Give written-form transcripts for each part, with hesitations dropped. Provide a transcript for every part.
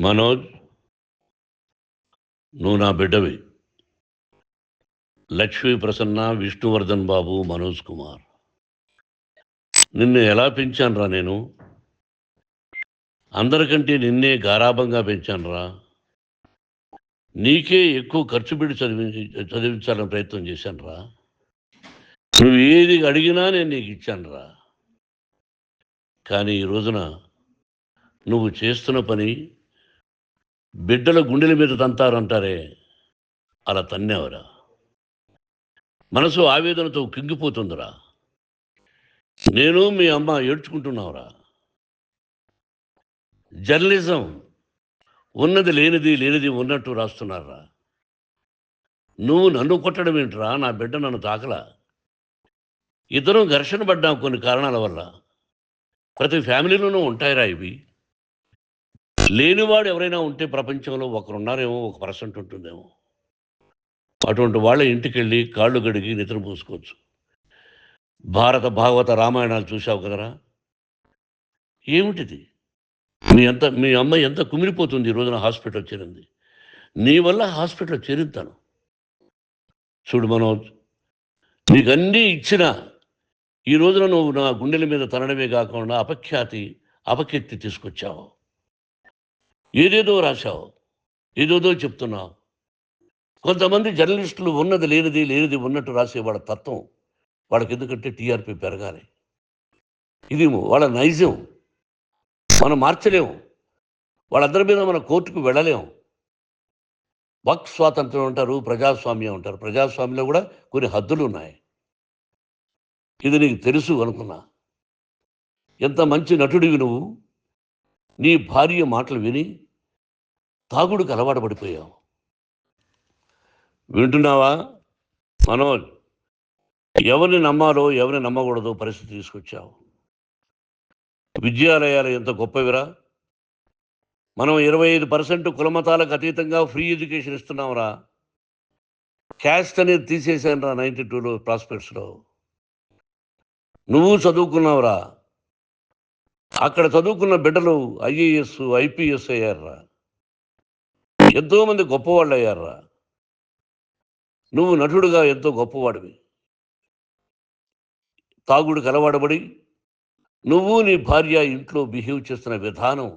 మనోజ్, నువ్వు నా బిడ్డవి. లక్ష్మీ ప్రసన్న, విష్ణువర్ధన్ బాబు, మనోజ్ కుమార్. నిన్ను ఎలా పెంచానురా నేను? అందరికంటే నిన్నే గారాబంగా పెంచానురా. నీకే ఎక్కువ ఖర్చు పెట్టి చదివించాలని ప్రయత్నం చేశానురా. నువ్వు ఏది అడిగినా నేను నీకు ఇచ్చానురా. కానీ ఈ రోజున నువ్వు చేస్తున్న పని బిడ్డల గుండెల మీద తంతారంటారే, అలా తన్నేవరా. మనసు ఆవేదనతో కింగిపోతుందిరా. నేను మీ అమ్మ ఏడ్చుకుంటున్నావురా. జర్నలిజం ఉన్నది లేనిది, లేనిది ఉన్నట్టు రాస్తున్నారా. నువ్వు నన్ను కొట్టడం ఏంట్రా? నా బిడ్డ నన్ను తాకలా. ఇద్దరం ఘర్షణ పడ్డాం కొన్ని కారణాల వల్ల. ప్రతి ఫ్యామిలీలోనూ ఉంటాయిరా ఇవి. లేనివాడు ఎవరైనా ఉంటే ప్రపంచంలో ఒకరున్నారేమో, 1% ఉంటుందేమో. అటువంటి వాళ్ళ ఇంటికి వెళ్ళి కాళ్ళు గడిగి నిద్ర పూసుకోవచ్చు. భారత భాగవత రామాయణాలు చూశావు కదరా. ఏమిటిది? మీ అమ్మాయి ఎంత కుమిలిపోతుంది ఈ రోజున హాస్పిటల్ చేరింది. నీ వల్ల హాస్పిటల్ చేరుతాను. చూడు మనోజ్, నీకు అన్నీ ఇచ్చిన ఈ రోజున నువ్వు నా గుండెల మీద తనడమే కాకుండా అపకీర్తి తీసుకొచ్చావు. ఏదేదో రాశావు, ఏదేదో చెప్తున్నావు. కొంతమంది జర్నలిస్టులు ఉన్నది లేనిది, లేనిది ఉన్నట్టు రాసేవాళ్ళ తత్వం వాళ్ళకి. ఎందుకంటే టీఆర్పీ పెరగాలి. ఇది వాళ్ళ నైజం. మనం మార్చలేము. వాళ్ళందరి మీద మన కోర్టుకు వెళ్ళలేము. వాక్ స్వాతంత్రం అంటారు, ప్రజాస్వామ్యం అంటారు. ప్రజాస్వామ్యంలో కూడా కొన్ని హద్దులు ఉన్నాయి. ఇది నీకు తెలుసు అనుకున్నా. ఎంత మంచి నటుడివి నువ్వు. నీ భార్య మాటలు విని తాగుడికి అలవాటు పడిపోయావు. వింటున్నావా మనోజ్? ఎవరిని నమ్మాలో ఎవరిని నమ్మకూడదో పరిస్థితి తీసుకొచ్చావు. విద్యాలయాలు ఎంత గొప్పవిరా. మనం 25% కులమతాలకు అతీతంగా ఫ్రీ ఎడ్యుకేషన్ ఇస్తున్నాంరా. క్యాస్ట్ అనేది తీసేసానురా 92లో ప్రాస్పెక్ట్స్లో. నువ్వు చదువుకున్నావురా. అక్కడ చదువుకున్న బిడ్డలు IAS, IPS అయ్యారా. ఎంతోమంది గొప్పవాళ్ళు అయ్యారా. నువ్వు నటుడుగా ఎంతో గొప్పవాడివి. తాగుడికి అలవాడబడి నువ్వు నీ భార్య ఇంట్లో బిహేవ్ చేస్తున్న విధానం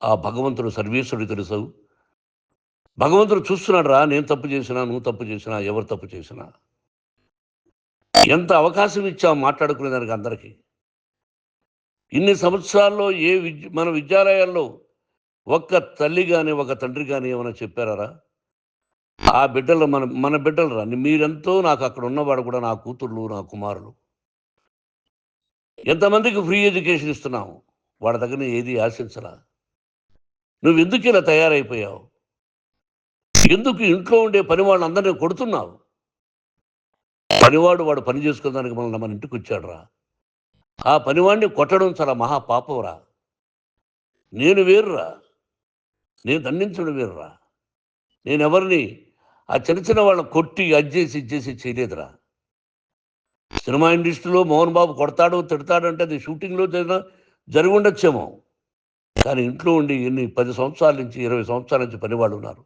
ఆ భగవంతుడు సర్వేశ్వరుడు తెలుసు. భగవంతుడు చూస్తున్నాడు రా. నేను తప్పు చేసినా, నువ్వు తప్పు చేసినా, ఎవరు తప్పు చేసినా. ఎంత అవకాశం ఇచ్చావు మాట్లాడుకునేదానికి అందరికీ. ఇన్ని సంవత్సరాల్లో మన విద్యాలయాల్లో ఒక్క తల్లి కానీ ఒక తండ్రి కానీ ఏమైనా చెప్పారా? ఆ బిడ్డలు మన బిడ్డలు రా. మీరెంతో నాకు అక్కడ ఉన్నవాడు కూడా నా కూతుర్లు, నా కుమారులు. ఎంతమందికి ఫ్రీ ఎడ్యుకేషన్ ఇస్తున్నావు. వాడి దగ్గర ఏది ఆశించలా. నువ్వు ఎందుకు ఇలా తయారైపోయావు? ఎందుకు ఇంట్లో ఉండే పని వాళ్ళందరినీ కొడుతున్నావు? వాడు పని చేసుకోవడానికి మన ఇంటికి వచ్చాడు రా. ఆ పనివాడిని కొట్టడం చాలా మహాపాపంరా. నేను వేరురా. నేను దండించడం వేరురా. నేను ఎవరిని ఆ చిన్న వాళ్ళని కొట్టి ఇచ్చేసి చేయలేదురా. సినిమా ఇండస్ట్రీలో మోహన్ బాబు కొడతాడు, తిడతాడు అంటే అది షూటింగ్లో జరిగి ఉండొచ్చేమో. కానీ ఇంట్లో ఉండి 10 సంవత్సరాల నుంచి 20 సంవత్సరాల నుంచి పనివాళ్ళు ఉన్నారు.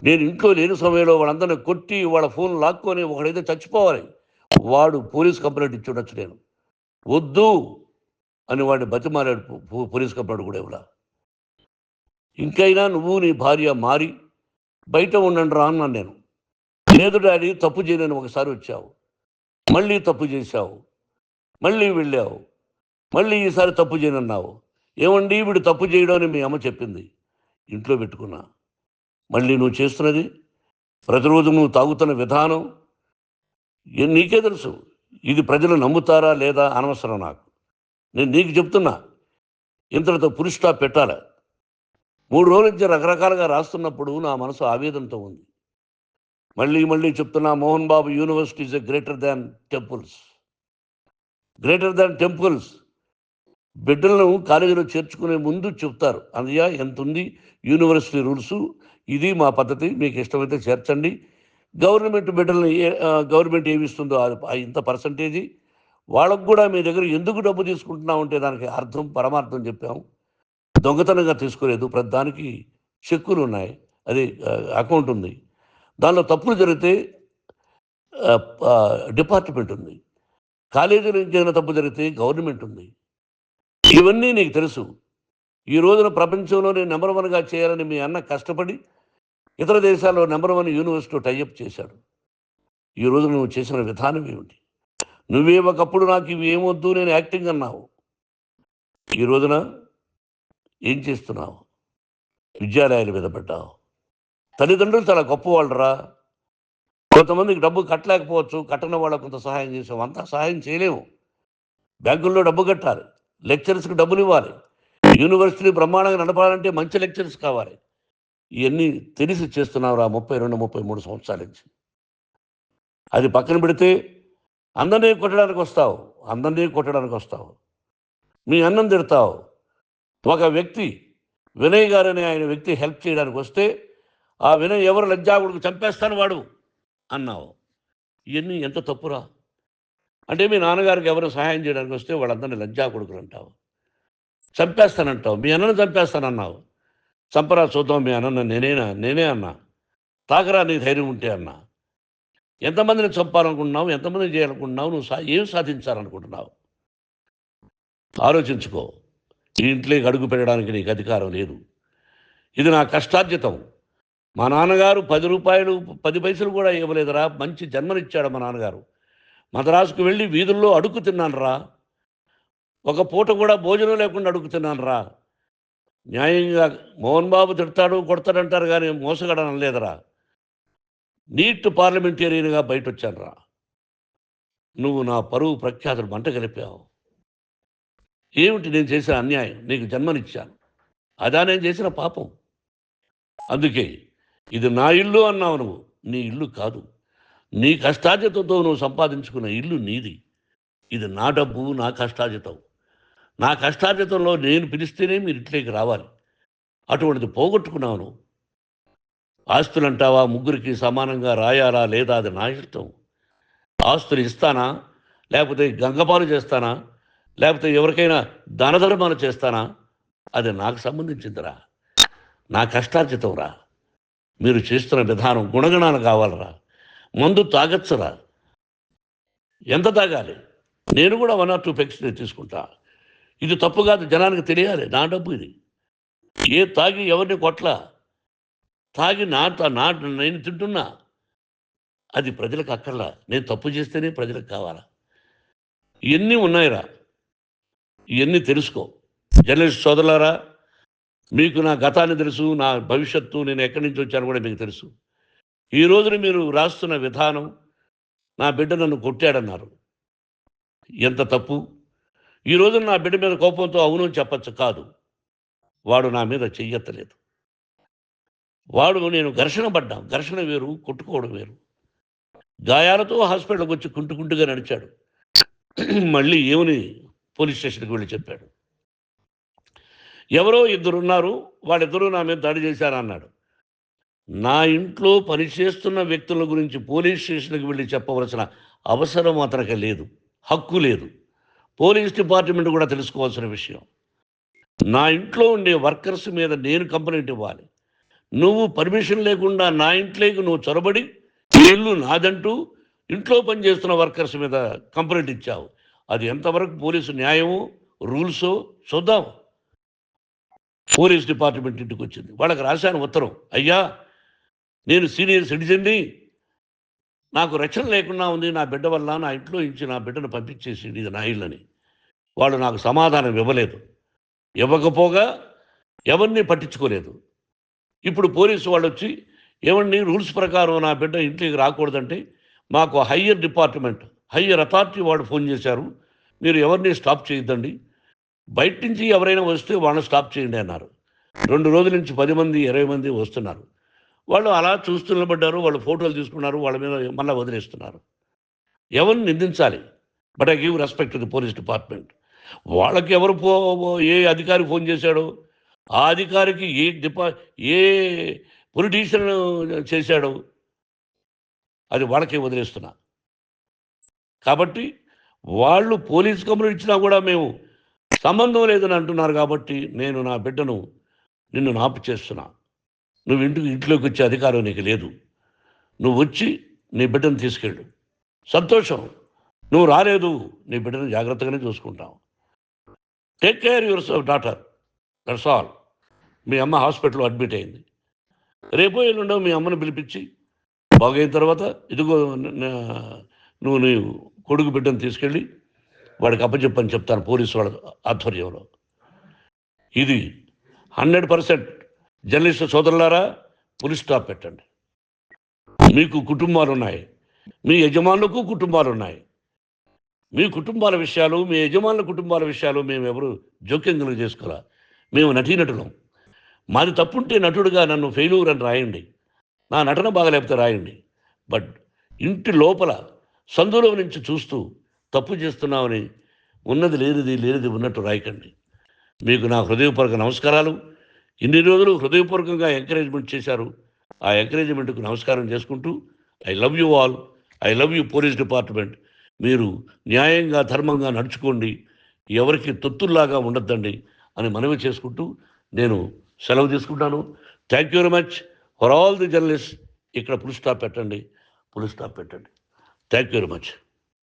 నేను ఇంట్లో లేని సమయంలో వాళ్ళందరినీ కొట్టి వాళ్ళ ఫోన్ లాక్కొని ఒకడైతే చచ్చిపోవాలి. వాడు పోలీస్ కంప్లైంట్ ఇచ్చి ఉండొచ్చు. నేను వద్దు అని వాడిని బతిమాలాడు. పోలీస్ కంప్లైంట్ కూడా ఇవ్వలా. ఇంకైనా నువ్వు నీ భార్య మారి బయట ఉండండి రా అన్నాను నేను. లేదు డాడీ, తప్పు చేయలేని ఒకసారి వచ్చావు, మళ్ళీ తప్పు చేశావు, మళ్ళీ వెళ్ళావు, మళ్ళీ ఈసారి తప్పు చేయనన్నావు. ఏమండి వీడు తప్పు చేయడం అని మీ అమ్మ చెప్పింది. ఇంట్లో పెట్టుకున్నా. మళ్ళీ నువ్వు చేస్తున్నది, ప్రతిరోజు నువ్వు తాగుతున్న విధానం నీకే తెలుసు. ఇది ప్రజలు నమ్ముతారా లేదా అనవసరం నాకు. నేను నీకు చెప్తున్నా, ఇంతటితో పులి స్టాప్ పెట్టాలి. 3 రోజుల నుంచి రకరకాలుగా రాస్తున్నప్పుడు నా మనసు ఆవేదనతో ఉంది. మళ్ళీ చెప్తున్నా, Mohan Babu university is greater than temples. Greater than temples. బిడ్డలను కాలేజీలో చేర్చుకునే ముందు చెప్తారు, అన్నయ్య ఎంత ఉంది యూనివర్సిటీ రూల్స్, ఇది మా పద్ధతి, మీకు ఇష్టమైతే చేర్చండి. గవర్నమెంట్ బిడ్డలని గవర్నమెంట్ ఏమి ఇస్తుందో ఇంత పర్సంటేజీ వాళ్ళకు కూడా మీ దగ్గర ఎందుకు డబ్బు తీసుకుంటున్నామంటే దానికి అర్థం పరమార్థం చెప్పాము. దొంగతనంగా తీసుకోలేదు. ప్రతిదానికి చెక్కులు ఉన్నాయి. అది అకౌంట్ ఉంది. దానిలో తప్పులు జరిగితే డిపార్ట్మెంట్ ఉంది. కాలేజీలో ఇంకేమైనా తప్పు జరిగితే గవర్నమెంట్ ఉంది. ఇవన్నీ నీకు తెలుసు. ఈ రోజున ప్రపంచంలోనే నెంబర్ 1గా చేయాలని మీ అన్న కష్టపడి ఇతర దేశాల్లో నెంబర్ 1 యూనివర్సిటీతో టైఅప్ చేశాడు. ఈ రోజు నువ్వు చేసిన విధానం ఏమిటి? నువ్వే ఒకప్పుడు నాకు ఇవి ఏమొద్దు నేను యాక్టింగ్ అన్నావు. ఈ రోజున ఏం చేస్తున్నావు? విద్యాలయాల మీద పడ్డావు. తల్లిదండ్రులు చాలా గొప్పవాళ్ళరా. కొంతమందికి డబ్బు కట్టలేకపోవచ్చు. కట్టని వాళ్ళకు కొంత సహాయం చేసావు. అంతా సహాయం చేయలేము. బ్యాంకుల్లో డబ్బు కట్టాలి. లెక్చరర్స్కి డబ్బులు ఇవ్వాలి. యూనివర్సిటీ బ్రహ్మాండంగా నడపాలంటే మంచి లెక్చరర్స్ కావాలి. ఇవన్నీ తెలిసి చేస్తున్నావురా 32, 33 సంవత్సరాల నుంచి. అది పక్కన పెడితే అందరినీ కొట్టడానికి వస్తావు. మీ అన్నం తిడతావు. ఒక వ్యక్తి వినయ్ గారని ఆయన వ్యక్తి హెల్ప్ చేయడానికి వస్తే ఆ వినయ్ ఎవరు లజ్జాగుడికి చంపేస్తాను వాడు అన్నావు. ఇవన్నీ ఎంత తప్పురా? అంటే మీ నాన్నగారికి ఎవరు సహాయం చేయడానికి వస్తే వాళ్ళందరినీ లజ్జాగుడుకులు అంటావు. చంపేస్తానంటావు. మీ అన్నను చంపేస్తానన్నావు. చంపరా చూద్దాం మీ అన్న నేనే అన్నా. తాకరా నీ ధైర్యం ఉంటే అన్నా. ఎంతమందిని చంపాలనుకుంటున్నావు? ఎంతమందిని చేయాలనుకుంటున్నావు? నువ్వు ఏం సాధించాలనుకుంటున్నావు? ఆలోచించుకో. ఈ ఇంట్లోకి అడుగు పెట్టడానికి నీకు అధికారం లేదు. ఇది నా కష్టార్జితం. మా నాన్నగారు 10 రూపాయలు 10 పైసలు కూడా ఇవ్వలేదురా. మంచి జన్మనిచ్చాడు మా నాన్నగారు. మద్రాసుకు వెళ్ళి వీధుల్లో అడుగు తిన్నానురా. ఒక పూట కూడా భోజనం లేకుండా అడుగు తిన్నానురా. న్యాయంగా మోహన్ బాబు తిడతాడు కొడతాడంటారు కానీ మోసగడనం లేదురా. నీట్ పార్లమెంటేరియన్గా బయట వచ్చానురా. నువ్వు నా పరువు ప్రఖ్యాతులు మంట కలిపావు. ఏమిటి నేను చేసిన అన్యాయం? నీకు జన్మనిచ్చాను. అదా నేను చేసిన పాపం. అందుకే ఇది నా ఇల్లు అన్నావు. నువ్వు నీ ఇల్లు కాదు. నీ కష్టార్జితంతో నువ్వు సంపాదించుకున్న ఇల్లు నీది. ఇది నా డబ్బు, నా కష్టార్జితం. నా కష్టార్జితంలో నేను పిలిస్తేనే మీరు ఇంట్లోకి రావాలి. అటువంటిది పోగొట్టుకున్నావు నువ్వు. ఆస్తులు అంటావా? ముగ్గురికి సమానంగా రాయాలా లేదా అది నా ఇష్టం. ఆస్తులు ఇస్తానా, లేకపోతే గంగపాలు చేస్తానా, లేకపోతే ఎవరికైనా దానధర్మాలు చేస్తానా, అది నాకు సంబంధించిందిరా. నా కష్టార్జితం రా. మీరు చేస్తున్న విధానం గుణగణాలు కావాలరా. మందు తాగచ్చురా. ఎంత తాగాలి? నేను కూడా 1 or 2 పెగ్స్ తీసుకుంటా. ఇది తప్పు కాదు, జనానికి తెలియాలి. నా డబ్బు ఇది. తాగి ఎవరిని కొట్లా. తాగి నేను తింటున్నా. అది ప్రజలకు అక్కర్లా. నేను తప్పు చేస్తేనే ప్రజలకు కావాలా. ఇవన్నీ ఉన్నాయిరా. ఇవన్నీ తెలుసుకో. జర్నలిస్ట్ సోదరులారా, మీకు నా గతాన్ని తెలుసు, నా భవిష్యత్తు, నేను ఎక్కడి నుంచి వచ్చాను కూడా మీకు తెలుసు. ఈ రోజున మీరు రాస్తున్న విధానం, నా బిడ్డ నన్ను కొట్టాడన్నారు. ఎంత తప్పు. ఈ రోజున నా బిడ్డ మీద కోపంతో అవును చెప్పచ్చు. కాదు, వాడు నా మీద చెయ్యెత్తలేదు. నేను ఘర్షణ పడ్డాం. ఘర్షణ వేరు, కొట్టుకోవడం వేరు. గాయాలతో హాస్పిటల్కి వచ్చి కుంటుకుంటుగా నడిచాడు. మళ్ళీ ఏమని పోలీస్ స్టేషన్కి వెళ్ళి చెప్పాడు. ఎవరో 2 ఉన్నారు, వాళ్ళిద్దరూ నా మీద దాడి చేశారన్నాడు. నా ఇంట్లో పనిచేస్తున్న వ్యక్తుల గురించి పోలీస్ స్టేషన్కి వెళ్ళి చెప్పవలసిన అవసరం అతనికి లేదు, హక్కు లేదు. పోలీస్ డిపార్ట్మెంట్ కూడా తెలుసుకోవాల్సిన విషయం. నా ఇంట్లో ఉండే వర్కర్స్ మీద నేను కంప్లైంట్ ఇవ్వాలి. నువ్వు పర్మిషన్ లేకుండా నా ఇంట్లోకి నువ్వు చొరబడి ఇల్లు నాదంటూ ఇంట్లో పనిచేస్తున్న వర్కర్స్ మీద కంప్లైంట్ ఇచ్చావు. అది ఎంతవరకు పోలీసు న్యాయమో రూల్సో చూద్దాం. పోలీస్ డిపార్ట్మెంట్ ఇంటికి వచ్చింది. వాళ్ళకి రాశాను ఉత్తరం. అయ్యా, నేను సీనియర్ సిటిజన్ని, నాకు రక్షణ లేకుండా ఉంది. నా బిడ్డ వల్ల నా ఇంట్లో నుంచి నా బిడ్డను పంపించేసి ఇది నా ఇల్లని. వాళ్ళు నాకు సమాధానం ఇవ్వలేదు. ఇవ్వకపోగా ఎవరిని పట్టించుకోలేదు. ఇప్పుడు పోలీసు వాళ్ళు వచ్చి ఏమండి రూల్స్ ప్రకారం నా బిడ్డ ఇంటికి రాకూడదంటే మాకు హయ్యర్ డిపార్ట్మెంట్, హయ్యర్ అథారిటీ వాళ్ళు ఫోన్ చేశారు. మీరు ఎవరిని స్టాప్ చేయొద్దండి, బయట నుంచి ఎవరైనా వస్తే వాళ్ళని స్టాప్ చేయండి అన్నారు. 2 రోజుల నుంచి 10 మంది 20 మంది వస్తున్నారు. వాళ్ళు అలా చూస్తూ నిలబడ్డారు. వాళ్ళు ఫోటోలు తీసుకున్నారు. వాళ్ళ మీద మళ్ళీ వదిలేస్తున్నారు. ఎవరిని నిందించాలి? But I give respect to the police department. వాళ్ళకి ఎవరు ఏ అధికారి ఫోన్ చేశాడో, ఆ అధికారికి ఏ పొలిటీషియన్ చేశాడో అది వాళ్ళకే వదిలేస్తున్నా. కాబట్టి వాళ్ళు పోలీస్ కంప్లైంట్ ఇచ్చినా కూడా మేము సంబంధం లేదని అంటున్నారు కాబట్టి నేను నా బిడ్డను నిన్ను నాపు చేస్తున్నా. నువ్వు ఇంట్లోకి వచ్చే అధికారం నీకు లేదు. నువ్వు వచ్చి నీ బిడ్డను తీసుకెళ్ళు. సంతోషం. నువ్వు రాలేదు, నీ బిడ్డను జాగ్రత్తగానే చూసుకుంటావు. Take care your daughter, that's all. మీ అమ్మ హాస్పిటల్లో అడ్మిట్ అయింది. రేపో ఎల్లుండో మీ అమ్మను పిలిపించి బాగైన తర్వాత ఇదిగో నువ్వు నీ కొడుకు బిడ్డను తీసుకెళ్ళి వాడికి అప్పచెప్పని చెప్తాను పోలీసు వాళ్ళ ఆధ్వర్యంలో. ఇది 100% జర్నలిస్టు సోదరులారా, పులి స్టాప్ పెట్టండి. మీకు కుటుంబాలు ఉన్నాయి, మీ యజమానులకు కుటుంబాలు ఉన్నాయి. మీ కుటుంబాల విషయాలు, మీ యజమానుల కుటుంబాల విషయాలు మేము ఎవరు జోక్యం చేసుకోరా. మేము నటీనటులం. మాది తప్పుంటే నటుడుగా నన్ను ఫెయిల్యూర్ అని రాయండి, నా నటన బాగలేకపోతే రాయండి. బట్ ఇంటి లోపల సందులో నుంచి చూస్తూ తప్పు చేస్తున్నామని ఉన్నది లేనిది ఉన్నట్టు రాయకండి. మీకు నా హృదయపూర్వక నమస్కారాలు. ఇన్ని రోజులు హృదయపూర్వకంగా ఎంకరేజ్మెంట్ చేశారు. ఆ ఎంకరేజ్మెంట్కు నమస్కారం చేసుకుంటూ I love you all. I love you police department. మీరు న్యాయంగా ధర్మంగా నడుచుకోండి, ఎవరికి తొత్తుల్లాగా ఉండొద్దండి అని మనవి చేసుకుంటూ నేను సెలవు తీసుకుంటాను. Thank you very much for all the journalist. ఇక్కడ పులి స్టాప్ పెట్టండి, పులి స్టాప్ పెట్టండి. Thank you very much.